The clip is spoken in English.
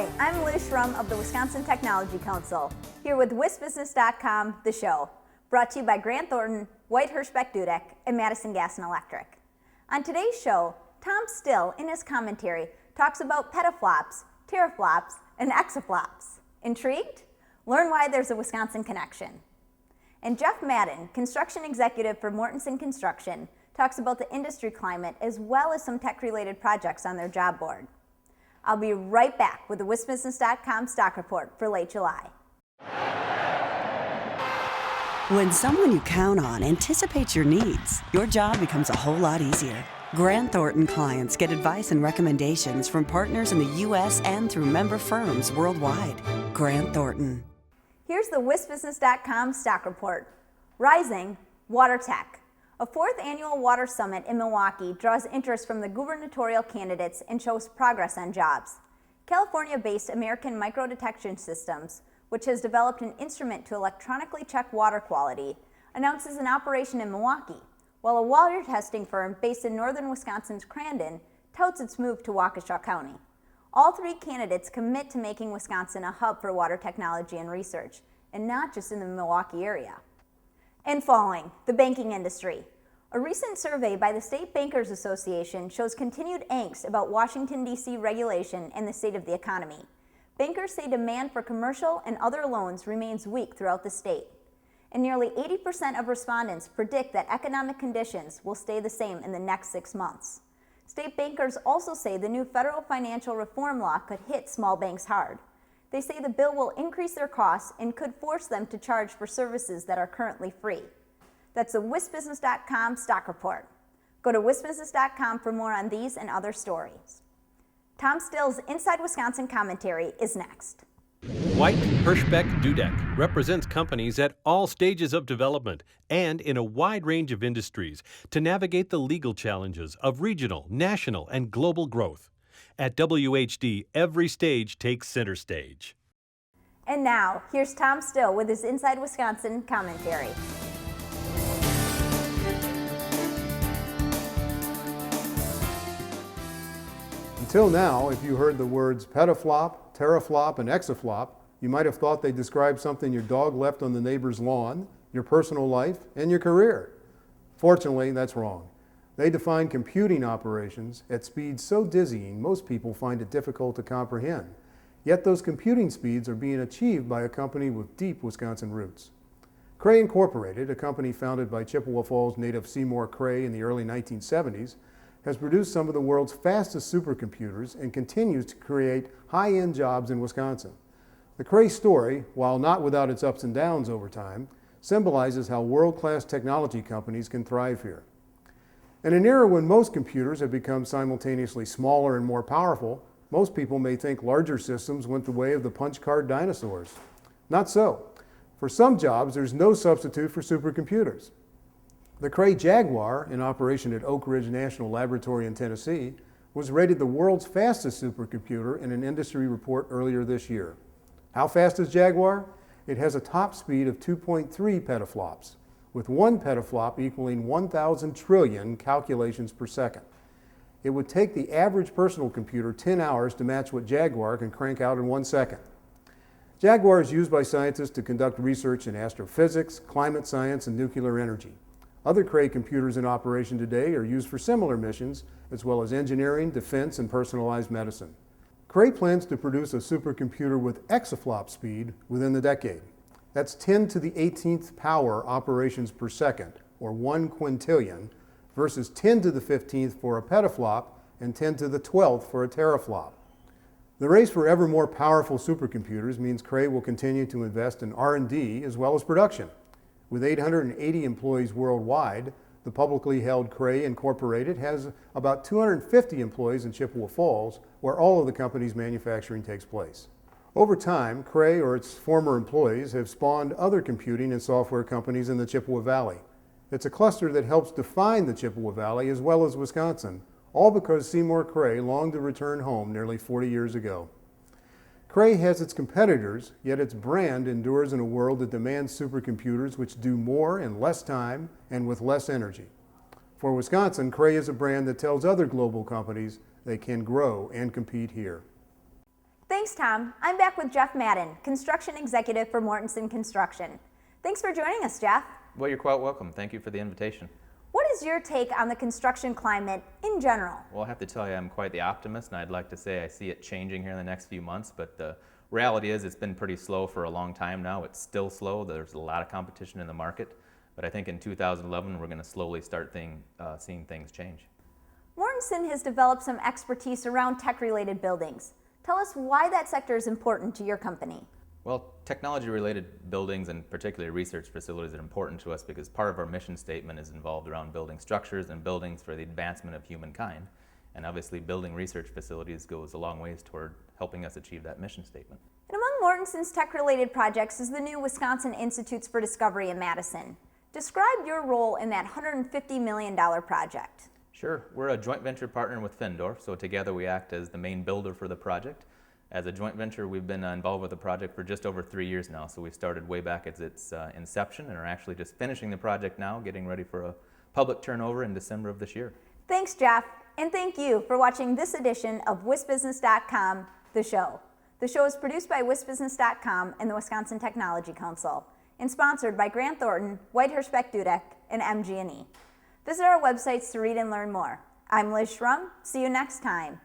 Hi, I'm Liz Schrum of the Wisconsin Technology Council, here with WisBusiness.com, the show, brought to you by Grant Thornton, White Hirschbeck Dudek, and Madison Gas and Electric. On today's show, Tom Still, in his commentary, talks about petaflops, teraflops, and exaflops. Intrigued? Learn why there's a Wisconsin connection. And Jeff Madden, construction executive for Mortensen Construction, talks about the industry climate as well as some tech-related projects on their job board. I'll be right back with the WisBusiness.com stock report for late July. When someone you count on anticipates your needs, your job becomes a whole lot easier. Grant Thornton clients get advice and recommendations from partners in the U.S. and through member firms worldwide. Grant Thornton. Here's the WisBusiness.com stock report. Rising Water Tech. A fourth annual water summit in Milwaukee draws interest from the gubernatorial candidates and shows progress on jobs. California-based American Microdetection Systems, which has developed an instrument to electronically check water quality, announces an operation in Milwaukee, while a water testing firm based in northern Wisconsin's Crandon touts its move to Waukesha County. All three candidates commit to making Wisconsin a hub for water technology and research, and not just in the Milwaukee area. And falling, the banking industry. A recent survey by the State Bankers Association shows continued angst about Washington, D.C. regulation and the state of the economy. Bankers say demand for commercial and other loans remains weak throughout the state. And nearly 80% of respondents predict that economic conditions will stay the same in the next 6 months. State bankers also say the new federal financial reform law could hit small banks hard. They say the bill will increase their costs and could force them to charge for services that are currently free. That's the WisBusiness.com stock report. Go to WisBusiness.com for more on these and other stories. Tom Still's Inside Wisconsin commentary is next. White Hirschbeck Dudek represents companies at all stages of development and in a wide range of industries to navigate the legal challenges of regional, national, and global growth. At WHD, every stage takes center stage. And now, here's Tom Still with his Inside Wisconsin commentary. Until now, if you heard the words petaflop, teraflop, and exaflop, you might have thought they described something your dog left on the neighbor's lawn, your personal life, and your career. Fortunately, that's wrong. They define computing operations at speeds so dizzying most people find it difficult to comprehend. Yet those computing speeds are being achieved by a company with deep Wisconsin roots. Cray Incorporated, a company founded by Chippewa Falls native Seymour Cray in the early 1970s, has produced some of the world's fastest supercomputers and continues to create high-end jobs in Wisconsin. The Cray story, while not without its ups and downs over time, symbolizes how world-class technology companies can thrive here. In an era when most computers have become simultaneously smaller and more powerful, most people may think larger systems went the way of the punch card dinosaurs. Not so. For some jobs, there's no substitute for supercomputers. The Cray Jaguar, in operation at Oak Ridge National Laboratory in Tennessee, was rated the world's fastest supercomputer in an industry report earlier this year. How fast is Jaguar? It has a top speed of 2.3 petaflops, with 1 petaflop equaling 1,000 trillion calculations per second. It would take the average personal computer 10 hours to match what Jaguar can crank out in 1 second. Jaguar is used by scientists to conduct research in astrophysics, climate science, and nuclear energy. Other Cray computers in operation today are used for similar missions, as well as engineering, defense, and personalized medicine. Cray plans to produce a supercomputer with exaflop speed within the decade. That's 10 to the 18th power operations per second, or 1 quintillion, versus 10 to the 15th for a petaflop and 10 to the 12th for a teraflop. The race for ever more powerful supercomputers means Cray will continue to invest in R&D as well as production. With 880 employees worldwide, the publicly held Cray Incorporated has about 250 employees in Chippewa Falls, where all of the company's manufacturing takes place. Over time, Cray or its former employees have spawned other computing and software companies in the Chippewa Valley. It's a cluster that helps define the Chippewa Valley as well as Wisconsin, all because Seymour Cray longed to return home nearly 40 years ago. Cray has its competitors, yet its brand endures in a world that demands supercomputers which do more in less time and with less energy. For Wisconsin, Cray is a brand that tells other global companies they can grow and compete here. Thanks, Tom. I'm back with Jeff Madden, Construction Executive for Mortensen Construction. Thanks for joining us, Jeff. Well, you're quite welcome. Thank you for the invitation. What is your take on the construction climate in general? Well, I have to tell you, I'm quite the optimist, and I'd like to say I see it changing here in the next few months, but the reality is it's been pretty slow for a long time now. It's still slow. There's a lot of competition in the market, but I think in 2011 we're going to slowly start seeing things change. Mortensen has developed some expertise around tech-related buildings. Tell us why that sector is important to your company. Well, technology-related buildings and particularly research facilities are important to us because part of our mission statement is involved around building structures and buildings for the advancement of humankind. And obviously building research facilities goes a long ways toward helping us achieve that mission statement. And among Mortensen's tech-related projects is the new Wisconsin Institutes for Discovery in Madison. Describe your role in that $150 million project. Sure. We're a joint venture partner with Findorf, so together we act as the main builder for the project. As a joint venture, we've been involved with the project for just over 3 years now, so we started way back at its inception and are actually just finishing the project now, getting ready for a public turnover in December of this year. Thanks, Jeff, and thank you for watching this edition of WisBusiness.com, The Show. The show is produced by WisBusiness.com and the Wisconsin Technology Council, and sponsored by Grant Thornton, White Hirschbeck Dudek, and MG&E. Visit our websites to read and learn more. I'm Liz Schrum. See you next time.